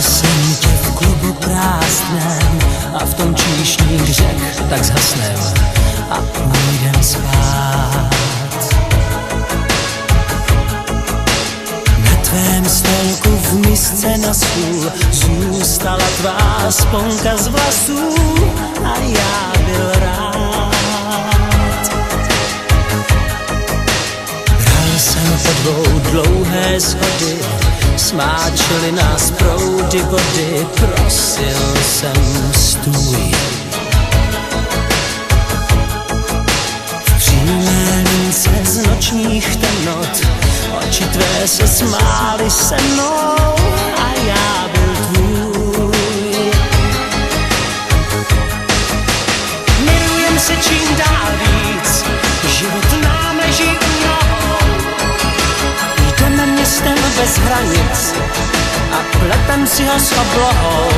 Jsem tě v klubu prázdném a v tom číšník řek, tak zhasnem a půjdem spát. Na tvém stolku v misce na stůl zůstala tvá sponka z vlasů a já byl rád. Bral jsem po dvou dlouhé schody, smáčely nás proudy vody, prosil jsem stůj. V přímé lince z nočních temnot oči tvé se smály se mnou a já byl tvůj. Milujem se čím dál víc, život nám leží u nohou. Jdeme městem bez hranic a plepem si ho s oblohou.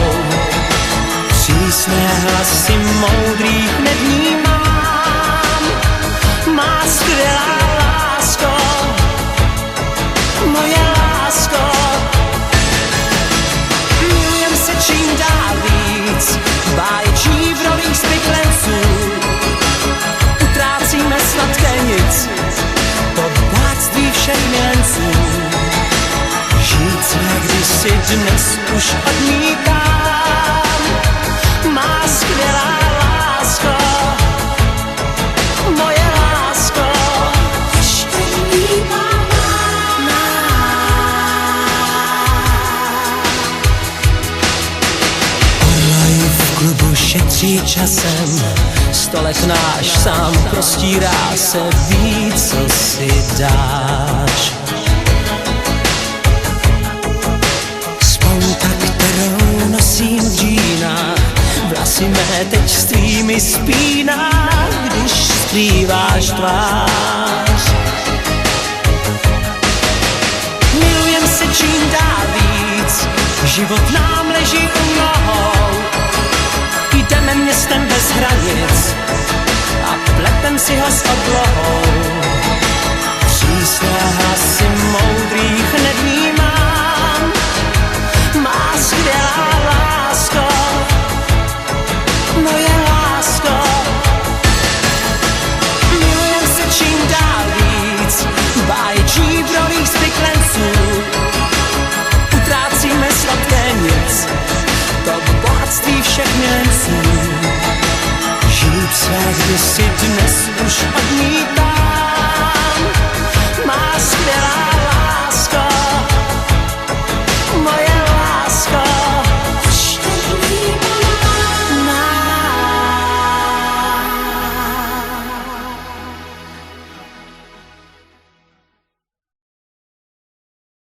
Přísné hlasy moudrých nevnímám. Má skvělá lásko, moje lásko. Milujem se čím dál víc, báječní v rolích zbydlenců. Utrácíme sladké nic, to bohatství všech milenců. Žít své kdysi dnes už odmítám. Má skvělá lásko, moje lásko. Ještě vnímám orloj v klubu šetří časem, stolek náš sám prostírá se, ví, co si dáš. Sponka, kterou nosím v džínách, vlasy mé teď s tvými spíná, když skrýváš tvář. Milujem se čím dál víc, život nám leží u nohou. Jdeme městem bez hranic a plepem si ho s oblohou. Přísné hlasy moudrých nevnímám. Má skvělá lásko, moje lásko. Milujem se čím dál víc, báječní v rolích zvyklenců. Utrácíme sladké nic, to bohatství všech milenců. Žít se kdysi dnes už odmítá.